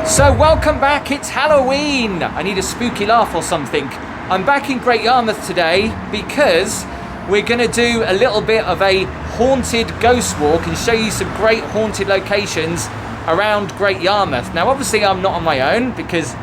So welcome back, it's Halloween. I need a spooky laugh or something. I'm back in Great Yarmouth today because we're going to do a little bit of a haunted ghost walk and show you some great haunted locations around Great Yarmouth. Now obviously I'm not on my own because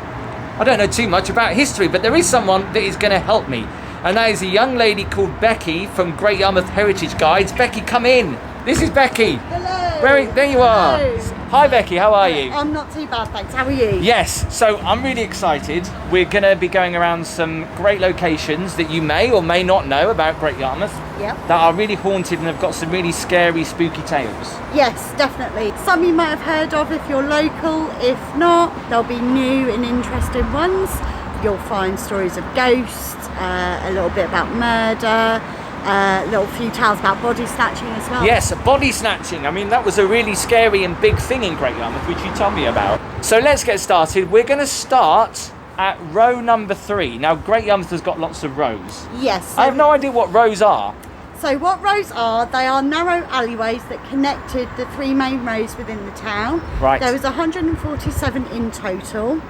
I don't know too much about history, but there is someone that is going to help me. And that is a young lady called Becci from Great Yarmouth Heritage Guides. Becci, come in. This is Becci. Hello. There you are. Hello. Hi Becci, how are you? I'm not too bad, thanks. How are you? Yes, so I'm really excited. We're going to be going around some great locations that you may or may not know about Great Yarmouth. Yep. That are really haunted and have got some really scary, spooky tales. Yes, definitely. Some you might have heard of if you're local. If not, there'll be new and interesting ones. You'll find stories of ghosts, a little bit about murder, a little few tales about body snatching as well. Yes, body snatching. I mean, that was a really scary and big thing in Great Yarmouth, which you told me about. So let's get started. We're going to start at row number 3. Now, Great Yarmouth has got lots of rows. Yes. I have no idea what rows are. So what rows are, they are narrow alleyways that connected the 3 main roads within the town. Right. There was 147 in total.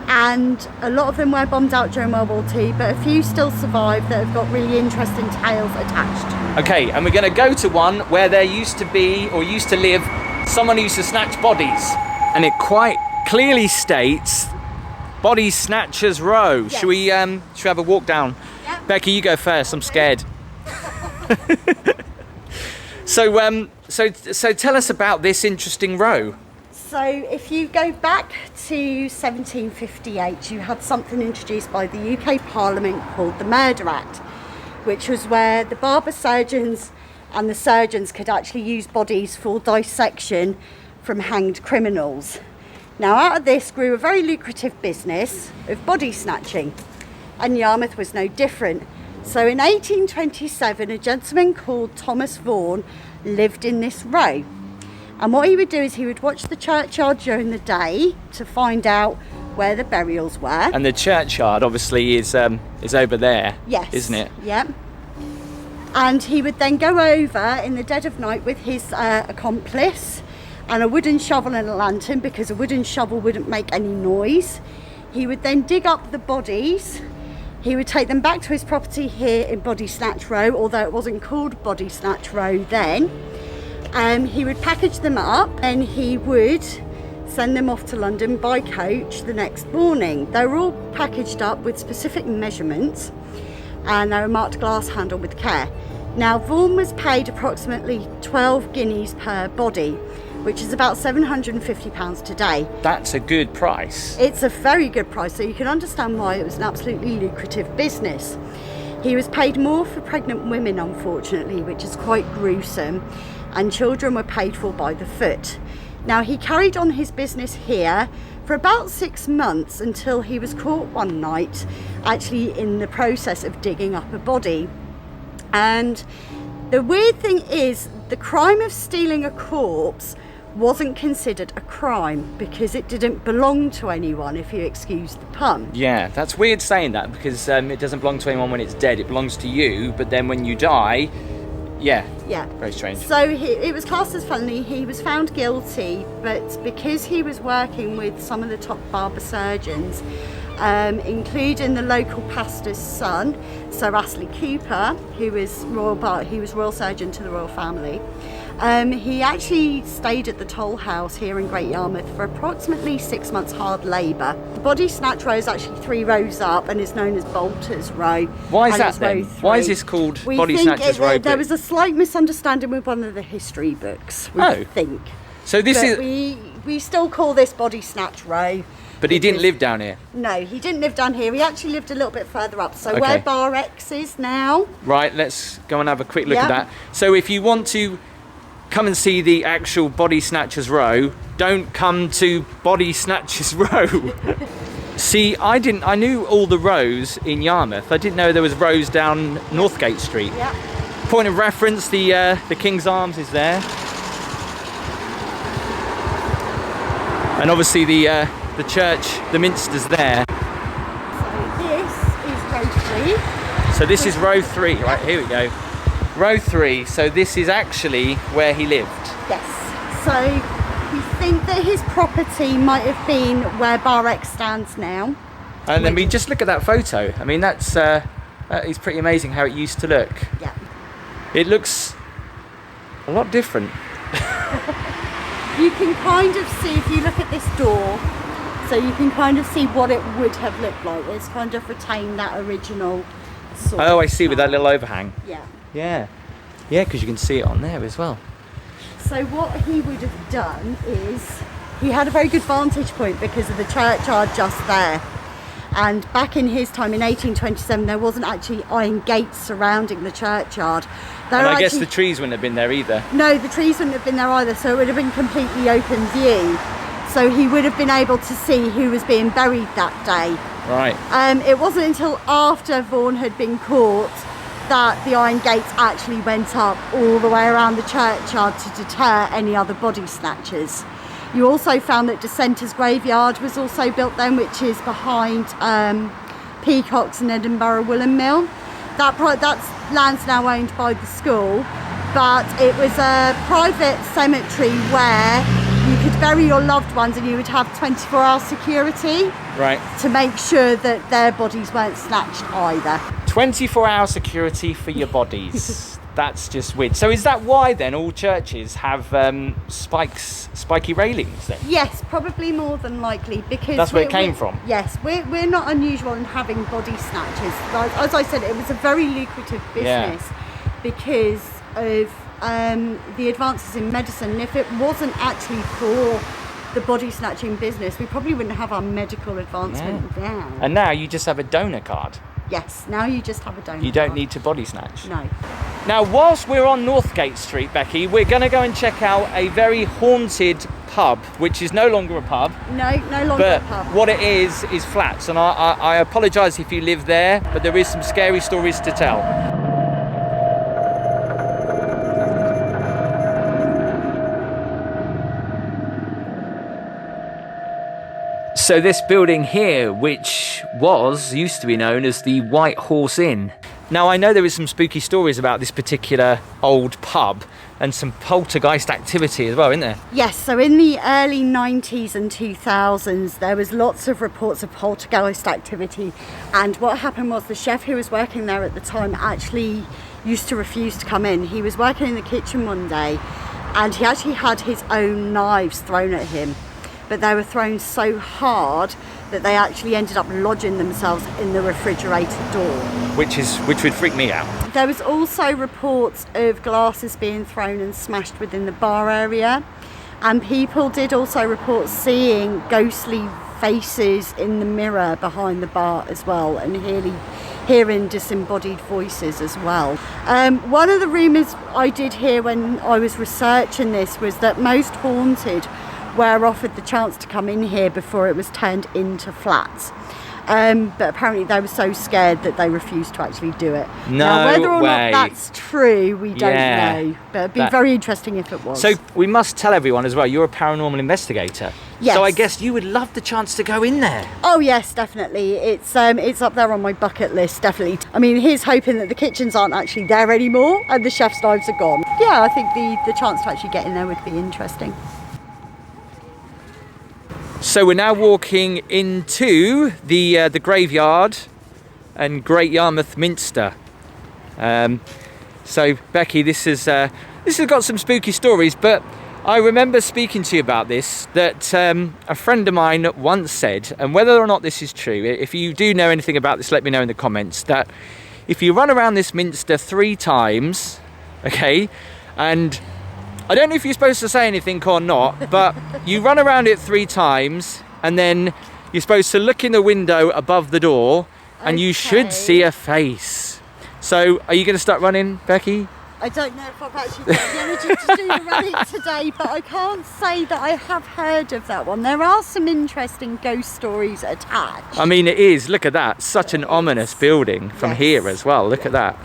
And a lot of them were bombed out during World War II, but a few still survive that have got really interesting tales attached. Okay, and we're going to go to one where there used to be, or used to live, someone who used to snatch bodies. And it quite clearly states, Body Snatchers Row. Yes. Should we have a walk down? Yep. Becci, you go first, I'm scared. So tell us about this interesting row. So if you go back to 1758, you had something introduced by the UK Parliament called the Murder Act, which was where the barber surgeons and the surgeons could actually use bodies for dissection from hanged criminals. Now out of this grew a very lucrative business of body snatching, and Yarmouth was no different. So in 1827, a gentleman called Thomas Vaughan lived in this row. And what he would do is he would watch the churchyard during the day to find out where the burials were. And the churchyard obviously is over there, yes, isn't it? Yep. And he would then go over in the dead of night with his accomplice and a wooden shovel and a lantern, because a wooden shovel wouldn't make any noise. He would then dig up the bodies. He would take them back to his property here in Body Snatch Row, although it wasn't called Body Snatch Row then. He would package them up and he would send them off to London by coach the next morning. They were all packaged up with specific measurements and they were marked glass handle with care. Now, Vaughan was paid approximately 12 guineas per body, which is about £750 today. That's a good price. It's a very good price, so you can understand why it was an absolutely lucrative business. He was paid more for pregnant women, unfortunately, which is quite gruesome, and children were paid for by the foot. Now, he carried on his business here for about 6 months until he was caught one night actually in the process of digging up a body. And the weird thing is, the crime of stealing a corpse wasn't considered a crime because it didn't belong to anyone, if you excuse the pun. Yeah, that's weird saying that, because it doesn't belong to anyone when it's dead. It belongs to you, but then when you die, yeah, very strange. So it was classed as felony. He was found guilty, but because he was working with some of the top barber surgeons, including the local pastor's son, Sir Astley Cooper, who was royal surgeon to the royal family. He actually stayed at the toll house here in Great Yarmouth for approximately 6 months hard labour. The Body Snatch Row is actually 3 rows up and is known as Bolter's Row. Why is that then? Why is this called Body Snatchers Row? There was a slight misunderstanding with one of the history books, we think. So this is... We still call this Body Snatch Row. But he didn't live down here? No, he didn't live down here. He actually lived a little bit further up. So where Bar X is now. Right, let's go and have a quick look at that. So if you want to come and see the actual Body Snatchers Row, don't come to Body Snatchers Row. See, I knew all the rows in Yarmouth. I didn't know there was rows down Northgate Street. Yeah. Point of reference, the King's Arms is there. And obviously the church, the Minster's there. So this is row 3, right, here we go. Row 3, so this is actually where he lived. Yes, so We think that his property might have been where Bar X stands now. And I mean, just look at that photo. I mean, that is pretty amazing how it used to look. Yeah. It looks a lot different. You can kind of see, if you look at this door, so you can kind of see what it would have looked like. It's kind of retained that original sort of I see, with that style. little overhang. Yeah. Yeah. Yeah, because you can see it on there as well. So what he would have done is, he had a very good vantage point because of the churchyard just there. And back in his time, in 1827, there wasn't actually iron gates surrounding the churchyard. And I guess the trees wouldn't have been there either. No, the trees wouldn't have been there either, so it would have been completely open view. So he would have been able to see who was being buried that day. Right. It wasn't until after Vaughan had been caught that the iron gates actually went up all the way around the churchyard to deter any other body snatchers. You also found that Dissenters Graveyard was also built then, which is behind Peacock's and Edinburgh Woolen Mill. That land's now owned by the school, but it was a private cemetery where you could bury your loved ones and you would have 24-hour security. Right. To make sure that their bodies weren't snatched either. 24-hour security for your bodies. That's just weird. So is that why then all churches have spiky railings then? Yes, probably more than likely, because that's where it came from. Yes, we're not unusual in having body snatchers. Like, as I said, it was a very lucrative business because of the advances in medicine. And if it wasn't actually for the body snatching business, we probably wouldn't have our medical advancement now. And now you just have a donor card. Yes, now you just have a donor You don't card. need to body snatch. No. Now, whilst we're on Northgate Street, Becky, we're going to go and check out a very haunted pub, which is no longer a pub. No longer But a pub. what it is flats. And I apologise if you live there, but there is some scary stories to tell. So this building here, which used to be known as the White Horse Inn. Now, I know there is some spooky stories about this particular old pub and some poltergeist activity as well, isn't there? Yes, so in the early 90s and 2000s, there was lots of reports of poltergeist activity. And what happened was the chef who was working there at the time actually used to refuse to come in. He was working in the kitchen one day and he actually had his own knives thrown at him. But they were thrown so hard that they actually ended up lodging themselves in the refrigerator door. Which would freak me out. There was also reports of glasses being thrown and smashed within the bar area. And people did also report seeing ghostly faces in the mirror behind the bar as well, and hearing disembodied voices as well. One of the rumours I did hear when I was researching this was that most haunted were offered the chance to come in here before it was turned into flats. But apparently they were so scared that they refused to actually do it. Now, whether or not that's true, we don't know. But it'd be very interesting if it was. So we must tell everyone as well, you're a paranormal investigator. Yes. So I guess you would love the chance to go in there. Oh yes, definitely. It's up there on my bucket list, definitely. I mean, here's hoping that the kitchens aren't actually there anymore and the chef's knives are gone. Yeah, I think the chance to actually get in there would be interesting. So we're now walking into the graveyard and Great Yarmouth Minster. So Becky, this has got some spooky stories, but I remember speaking to you about this, that a friend of mine once said, and whether or not this is true, if you do know anything about this, let me know in the comments, that if you run around this Minster 3 times, okay, and I don't know if you're supposed to say anything or not, but you run around it 3 times and then you're supposed to look in the window above the door and you should see a face. So are you going to start running, Becky? I don't know if I've actually got the energy to do the running today, but I can't say that I have heard of that one. There are some interesting ghost stories attached. I mean, it is. Look at that. Such an ominous building from here as well. Look at that.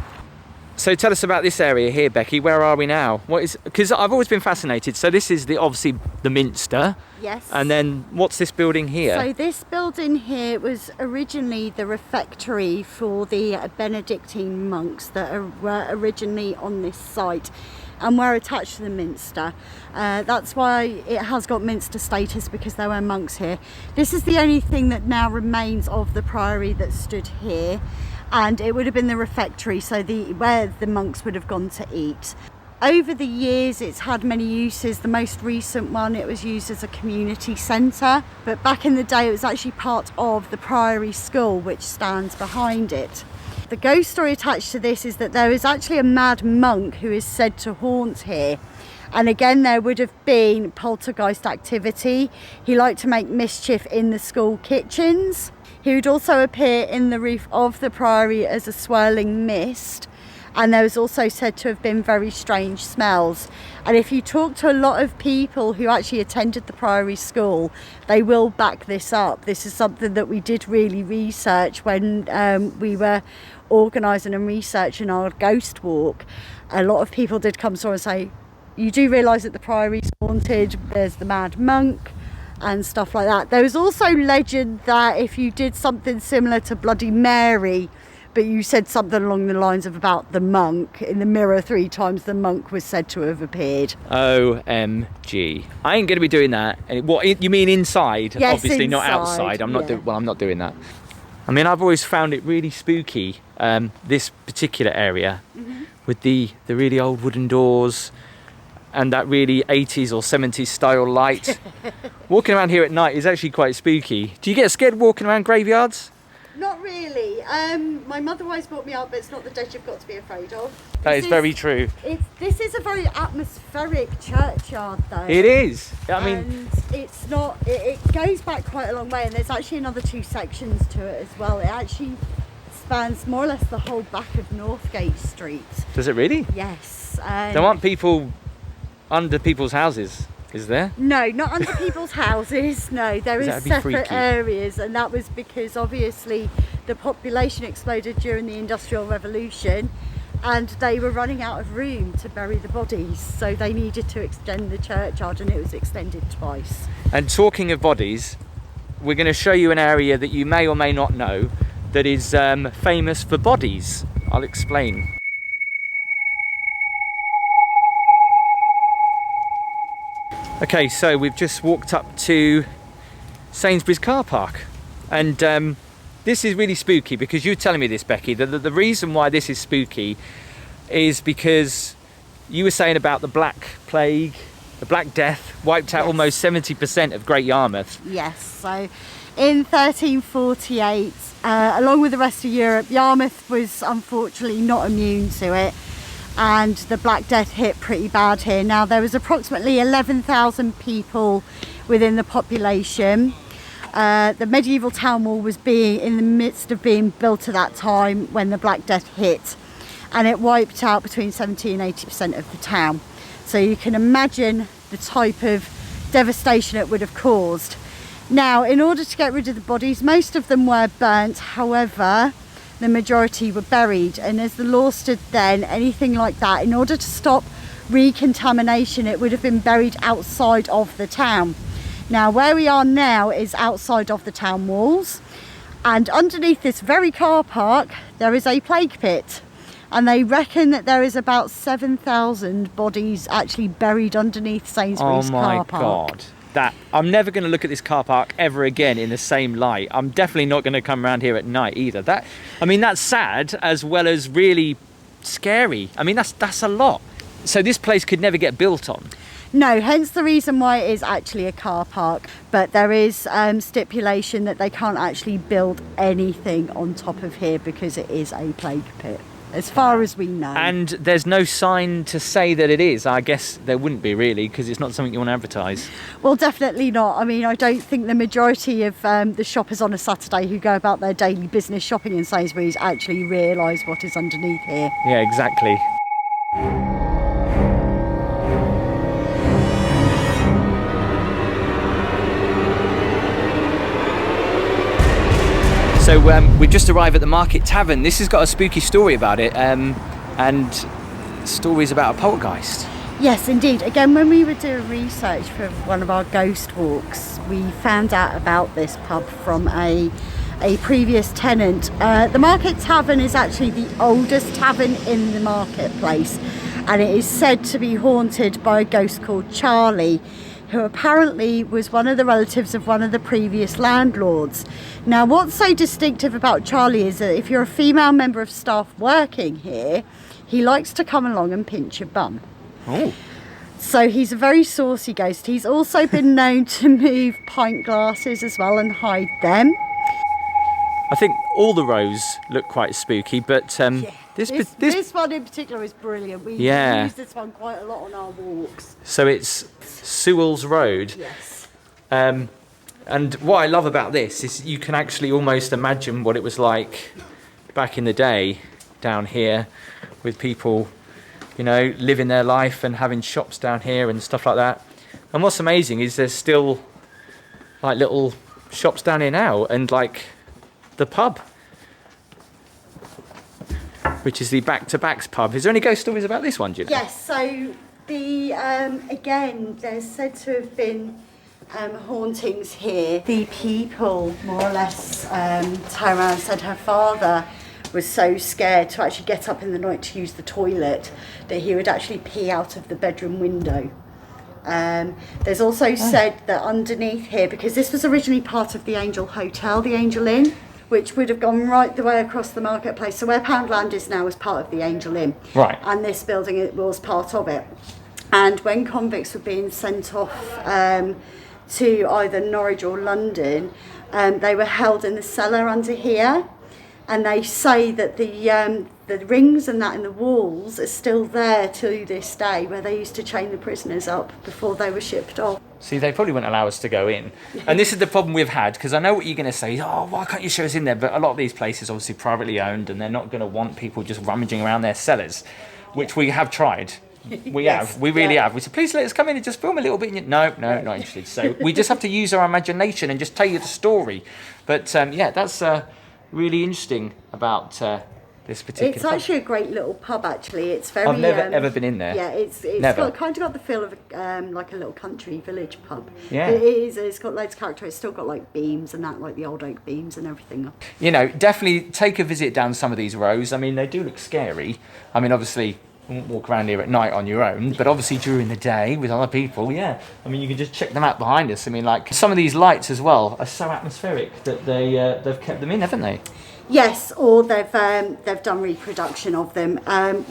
So tell us about this area here, Becky. Where are we now? Because I've always been fascinated. So this is obviously the Minster. Yes. And then what's this building here? So this building here was originally the refectory for the Benedictine monks that were originally on this site. and were attached to the Minster. That's why it has got Minster status, because there were monks here. This is the only thing that now remains of the priory that stood here, and it would have been the refectory, so where the monks would have gone to eat. Over the years it's had many uses. The most recent one, it was used as a community centre, but back in the day it was actually part of the priory school, which stands behind it. The ghost story attached to this is that there is actually a mad monk who is said to haunt here. And again, there would have been poltergeist activity. He liked to make mischief in the school kitchens. He would also appear in the roof of the priory as a swirling mist. And there was also said to have been very strange smells. And if you talk to a lot of people who actually attended the priory school, they will back this up. This is something that we did really research when we were organising and researching our ghost walk. A lot of people did come to us and say, you do realise that the priory's haunted, there's the mad monk and stuff like that. There was also legend that if you did something similar to Bloody Mary, but you said something along the lines of about the monk, in the mirror 3 times the monk was said to have appeared. OMG. I ain't going to be doing that. What, you mean inside? Yes, obviously inside, not outside. I'm not doing that. I mean, I've always found it really spooky, this particular area, with the really old wooden doors and that really 80s or 70s style light. Walking around here at night is actually quite spooky. Do you get scared walking around graveyards? Not really. My mother always brought me up, but it's not the dead you've got to be afraid of. That is very true. This is a very atmospheric churchyard, though. It is. I mean, and it's not. It goes back quite a long way, and there's actually another 2 sections to it as well. It actually spans more or less the whole back of Northgate Street. Does it really? Yes. There aren't people under people's houses, is there? No, not under people's houses. No, there is separate freaky areas, and that was because obviously the population exploded during the Industrial Revolution, and they were running out of room to bury the bodies, so they needed to extend the churchyard, and it was extended twice. And talking of bodies, we're going to show you an area that you may or may not know that is famous for bodies. I'll explain. Okay, so we've just walked up to Sainsbury's car park, and this is really spooky because you were telling me this, Becky, that the reason why this is spooky is because you were saying about the Black Plague, the Black Death wiped out almost 70% of Great Yarmouth. Yes, so in 1348, along with the rest of Europe, Yarmouth was unfortunately not immune to it, and the Black Death hit pretty bad here. Now, there was approximately 11,000 people within the population. The medieval town wall was in the midst of being built at that time when the Black Death hit, and it wiped out between 70 and 80% of the town. So you can imagine the type of devastation it would have caused. Now, in order to get rid of the bodies, most of them were burnt. However, the majority were buried, and as the law stood then, anything like that, in order to stop recontamination, it would have been buried outside of the town. Now, where we are now is outside of the town walls, and underneath this very car park there is a plague pit, and they reckon that there is about 7,000 bodies actually buried underneath Sainsbury's car park. Oh my God. I'm never going to look at this car park ever again in the same light. I'm definitely not going to come around here at night either. That's sad as well as really scary. I mean, that's a lot. So this place could never get built on. No, hence the reason why it is actually a car park. But there is stipulation that they can't actually build anything on top of here because it is a plague pit, as far as we know. And there's no sign to say that it is. I guess there wouldn't be really, because it's not something you want to advertise. Well, definitely not. I mean, I don't think the majority of the shoppers on a Saturday who go about their daily business shopping in Sainsbury's actually realise what is underneath here. Yeah, exactly. So we just arrived at the Market Tavern. This has got a spooky story about it, and stories about a poltergeist. Yes, indeed. Again, when we were doing research for one of our ghost walks, we found out about this pub from a previous tenant. The Market Tavern is actually the oldest tavern in the marketplace, and it is said to be haunted by a ghost called Charlie, who apparently was one of the relatives of one of the previous landlords. Now, what's so distinctive about Charlie is that if you're a female member of staff working here, he likes to come along and pinch your bum. Oh. So he's a very saucy ghost. He's also been known to move pint glasses as well and hide them. I think all the rows look quite spooky, but this one in particular is brilliant. We use this one quite a lot on our walks. So it's Sewell's Road. Yes. And what I love about this is you can actually almost imagine what it was like back in the day down here with people, you know, living their life and having shops down here and stuff like that. And what's amazing is there's still like little shops down here now, and like the pub, which is the Back to Backs pub. Is there any ghost stories about this one, do you know? Yes, so the again, there's said to have been hauntings here. The people more or less turn around and said her father was so scared to actually get up in the night to use the toilet that he would actually pee out of the bedroom window. There's also said that underneath here, because this was originally part of the Angel Hotel, the Angel Inn, which would have gone right the way across the marketplace. So where Poundland is now is part of the Angel Inn. Right. And this building it was part of it. And when convicts were being sent off to either Norwich or London, they were held in the cellar under here. And they say that the rings and that in the walls are still there to this day, where they used to chain the prisoners up before they were shipped off. See, they probably wouldn't allow us to go in. And this is the problem we've had, because I know what you're going to say. Oh, why can't you show us in there? But a lot of these places are obviously privately owned, and they're not going to want people just rummaging around their cellars, which we have tried. We really have. We said, please let us come in and just film a little bit. And no, not interested. So we just have to use our imagination and just tell you the story. But that's really interesting about this particular It's actually a great little pub, actually. It's very... I've never ever been in there. Yeah, it's kind of got the feel of like a little country village pub. Yeah. It is. It's got loads of character. It's still got like beams and that, like the old oak beams and everything. You know, definitely take a visit down some of these rows. I mean, they do look scary. I mean, obviously, you won't walk around here at night on your own, but obviously during the day with other people, yeah. I mean, you can just check them out behind us. I mean, like, some of these lights as well are so atmospheric that they've kept them in, haven't they? Yes, or they've done reproduction of them.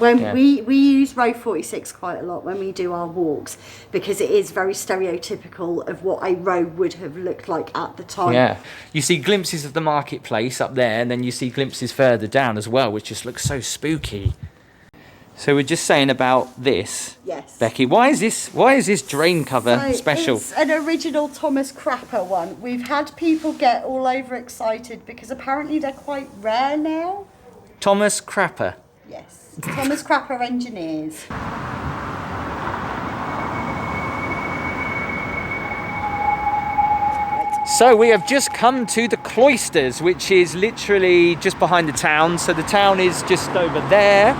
We use row 46 quite a lot when we do our walks, because it is very stereotypical of what a row would have looked like at the time. Yeah, you see glimpses of the marketplace up there, and then you see glimpses further down as well, which just looks so spooky. So we're just saying about this, yes, Becky. Why is this drain cover special? It's an original Thomas Crapper one. We've had people get all over excited because apparently they're quite rare now. Thomas Crapper. Yes, Thomas Crapper Engineers. So we have just come to the cloisters, which is literally just behind the town. So the town is just over there.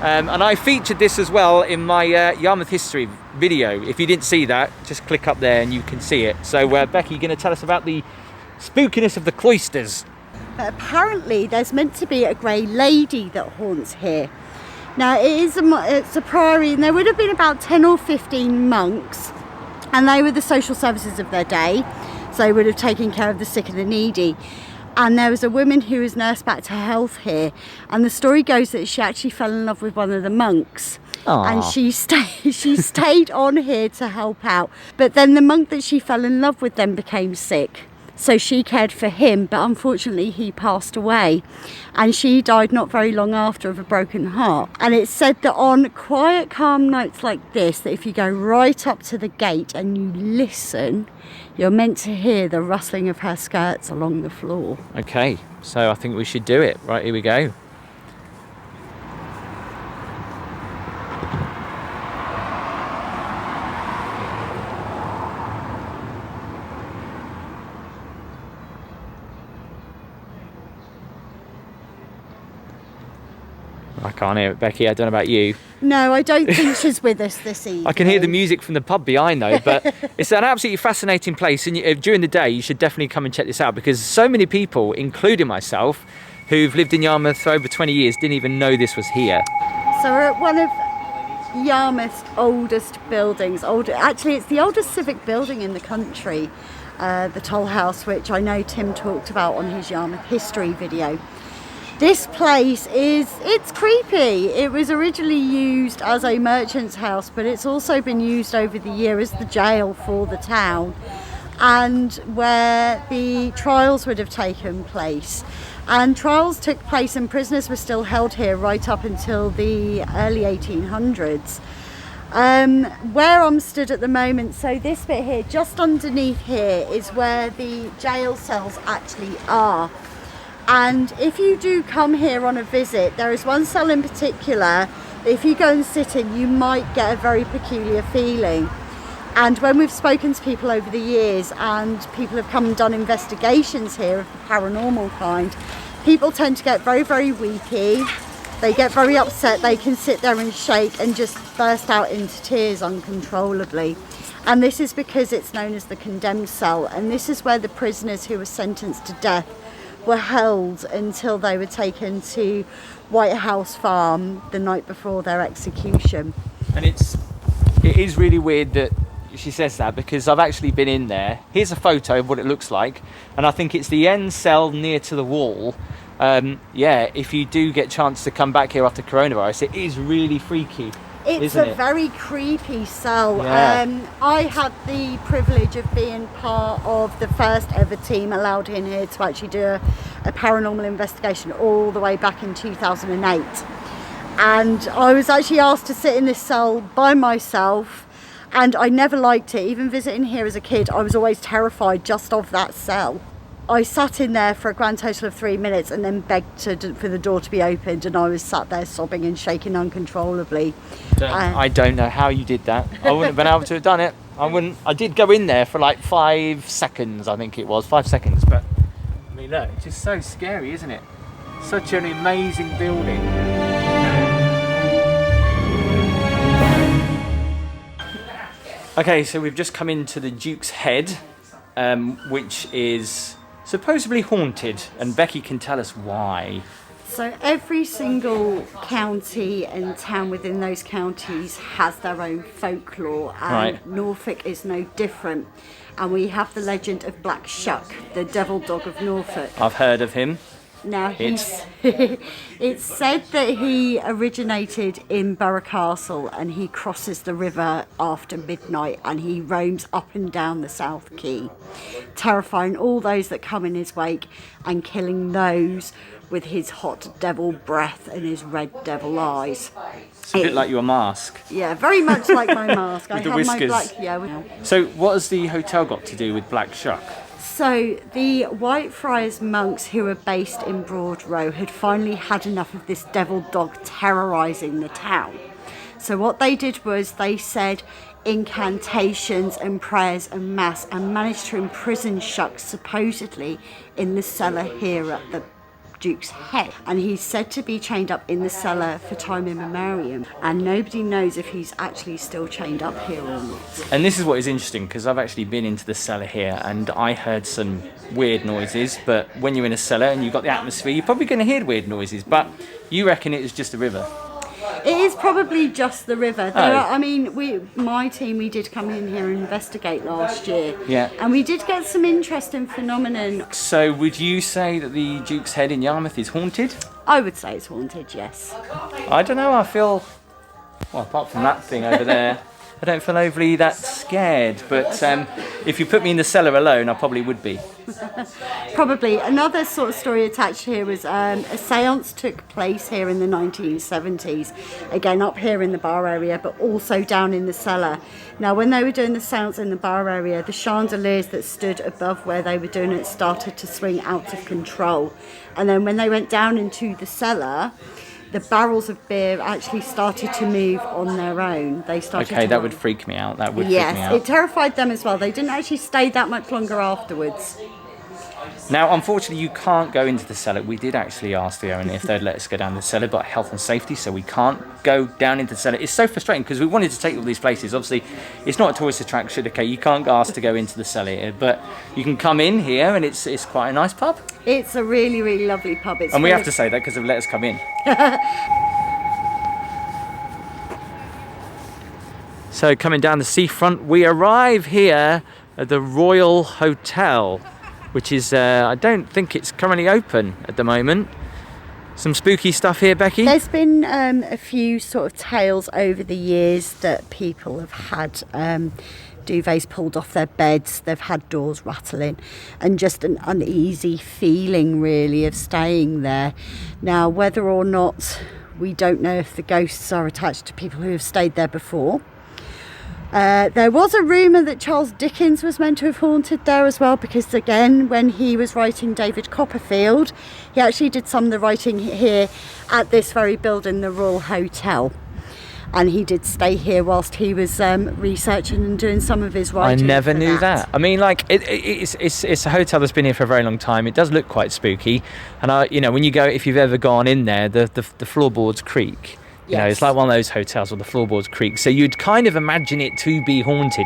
And I featured this as well in my Yarmouth history video. If you didn't see that, just click up there and you can see it. So Becky, you're going to tell us about the spookiness of the cloisters. Apparently there's meant to be a grey lady that haunts here. Now it's a priory, and there would have been about 10 or 15 monks, and they were the social services of their day, so they would have taken care of the sick and the needy. And there was a woman who was nursed back to health here, and the story goes that she actually fell in love with one of the monks. Aww. And she stayed on here to help out. But then the monk that she fell in love with then became sick, so she cared for him, but unfortunately he passed away, and she died not very long after of a broken heart. And it's said that on quiet, calm nights like this, that if you go right up to the gate and you listen, you're meant to hear the rustling of her skirts along the floor. Okay, so I think we should do it. Right, here we go. I can't hear it, Becky. I don't know about you. No, I don't think she's with us this evening. I can hear the music from the pub behind though, but it's an absolutely fascinating place, and during the day you should definitely come and check this out, because so many people, including myself, who've lived in Yarmouth for over 20 years didn't even know this was here. So we're at one of Yarmouth's oldest buildings. Actually, it's the oldest civic building in the country, the Toll House, which I know Tim talked about on his Yarmouth history video. This place it's creepy. It was originally used as a merchant's house, but it's also been used over the year as the jail for the town, and where the trials would have taken place. And trials took place and prisoners were still held here right up until the early 1800s. Where I'm stood at the moment, so this bit here, just underneath here, is where the jail cells actually are. And if you do come here on a visit, there is one cell in particular that if you go and sit in, you might get a very peculiar feeling. And when we've spoken to people over the years and people have come and done investigations here of the paranormal kind, people tend to get very, very weepy. They get very upset. They can sit there and shake and just burst out into tears uncontrollably. And this is because it's known as the condemned cell. And this is where the prisoners who were sentenced to death were held until they were taken to White House Farm the night before their execution. And it is really weird that she says that, because I've actually been in there. Here's a photo of what it looks like, and I think it's the end cell near to the wall. Yeah, if you do get a chance to come back here after coronavirus, it is really freaky. It's a very creepy cell. Yeah. I had the privilege of being part of the first ever team allowed in here to actually do a paranormal investigation all the way back in 2008. And I was actually asked to sit in this cell by myself, and I never liked it. Even visiting here as a kid, I was always terrified just of that cell. I sat in there for a grand total of 3 minutes and then begged for the door to be opened, and I was sat there sobbing and shaking uncontrollably. I don't know how you did that. I wouldn't have been able to have done it. I did go in there for like 5 seconds, I think it was, 5 seconds. But I mean, look, it's just so scary, isn't it? Such an amazing building. Okay, so we've just come into the Duke's Head, which is supposedly haunted, and Becky can tell us why. So every single county and town within those counties has their own folklore, and Right. Norfolk is no different. And we have the legend of Black Shuck, the devil dog of Norfolk. I've heard of him. Now it's said that he originated in Borough Castle, and he crosses the river after midnight, and he roams up and down the South Quay, terrifying all those that come in his wake and killing those with his hot devil breath and his red devil eyes. It's a bit like your mask. Yeah, very much like my mask. With I the have whiskers. my black. Yeah. So what has the hotel got to do with Black Shuck? So the Whitefriars monks who were based in Broad Row had finally had enough of this devil dog terrorising the town. So what they did was they said incantations and prayers and mass, and managed to imprison Shuck supposedly in the cellar here at the Duke's Head, and he's said to be chained up in the cellar for time immemorial, and nobody knows if he's actually still chained up here or not. And this is what is interesting, because I've actually been into the cellar here and I heard some weird noises, but when you're in a cellar and you've got the atmosphere, you're probably going to hear weird noises, but you reckon it was just a river? It is probably just the river. Oh. I mean, my team, we did come in here and investigate last year. Yeah. And we did get some interesting phenomenon. So would you say that the Duke's Head in Yarmouth is haunted? I would say it's haunted, yes. I don't know, I feel, well, apart from that thing over there, I don't feel overly that scared, but if you put me in the cellar alone, I probably would be. Probably. Another sort of story attached here was a seance took place here in the 1970s, again up here in the bar area, but also down in the cellar. Now when they were doing the seance in the bar area, the chandeliers that stood above where they were doing it started to swing out of control, and then when they went down into the cellar, the barrels of beer actually started to move on their own. They started Okay, to that run. would freak me out. That would freak me Yes, out. it terrified them as well. They didn't actually stay that much longer afterwards. Now, unfortunately, you can't go into the cellar. We did actually ask the owner if they'd let us go down the cellar, but health and safety, so we can't go down into the cellar. It's so frustrating because we wanted to take all these places. Obviously, it's not a tourist attraction, okay? You can't ask to go into the cellar here, but you can come in here, and it's quite a nice pub. It's a really, really lovely pub. It's And we full have to say that because they've let us come in. So coming down the seafront, we arrive here at the Royal Hotel, which is, I don't think it's currently open at the moment. Some spooky stuff here, Becky? There's been a few sort of tales over the years that people have had duvets pulled off their beds, they've had doors rattling, and just an uneasy feeling really of staying there. Now, whether or not, we don't know if the ghosts are attached to people who have stayed there before. There was a rumour that Charles Dickens was meant to have haunted there as well, because again, when he was writing David Copperfield, he actually did some of the writing here at this very building, the Royal Hotel. And he did stay here whilst he was researching and doing some of his writing. I never knew that. I mean, like, it's a hotel that's been here for a very long time. It does look quite spooky. And, you know, when you go, if you've ever gone in there, the floorboards creak. You know, it's like one of those hotels where the floorboards creak. So you'd kind of imagine it to be haunted.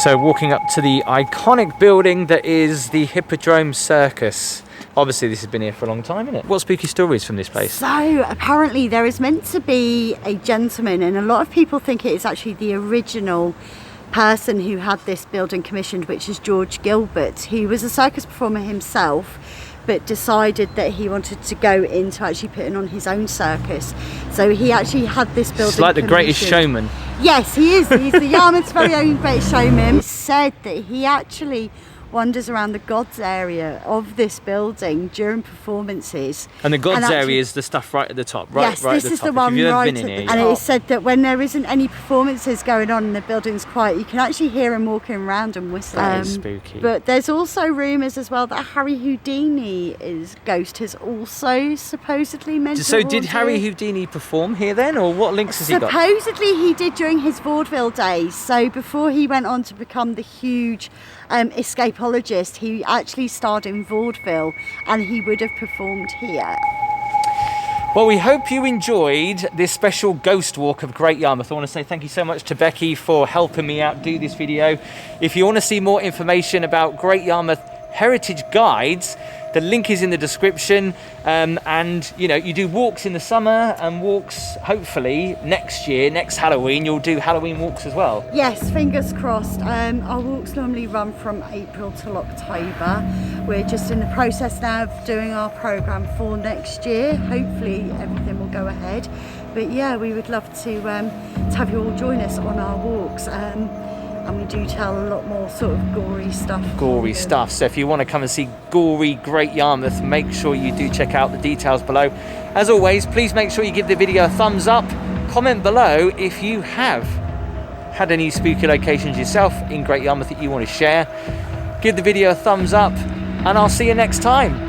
So walking up to the iconic building that is the Hippodrome Circus. Obviously, this has been here for a long time, isn't it? What spooky stories from this place? So, apparently there is meant to be a gentleman, and a lot of people think it is actually the original person who had this building commissioned, which is George Gilbert. He was a circus performer himself, but decided that he wanted to go into actually putting on his own circus. So he actually had this building It's like the Greatest Showman. Yes, he is. He's the Yarmouth's very own Greatest Showman. It's said that he actually wanders around the gods area of this building during performances. And the gods area is the stuff right at the top, right? Yes, right this at the is top. the one right at the here, and it is said that when there isn't any performances going on and the building's quiet, you can actually hear him walking around and whistling. That is spooky. But there's also rumours as well that Harry Houdini's ghost has also supposedly meant So did Harry Houdini perform here then, or what links has he got? Supposedly he did during his vaudeville days. So before he went on to become the huge escapologist, he actually starred in vaudeville, and he would have performed here. Well, we hope you enjoyed this special ghost walk of Great Yarmouth. I want to say thank you so much to Becky for helping me out do this video. If you want to see more information about Great Yarmouth Heritage Guides, the link is in the description, and you know, you do walks in the summer and walks hopefully next year, next Halloween, you'll do Halloween walks as well. Yes, fingers crossed. Our walks normally run from April till October. We're just in the process now of doing our programme for next year. Hopefully everything will go ahead. But yeah, we would love to have you all join us on our walks. And we do tell a lot more sort of gory stuff. Gory stuff. So if you want to come and see gory Great Yarmouth, make sure you do check out the details below. As always, please make sure you give the video a thumbs up. Comment below if you have had any spooky locations yourself in Great Yarmouth that you want to share. Give the video a thumbs up, and I'll see you next time.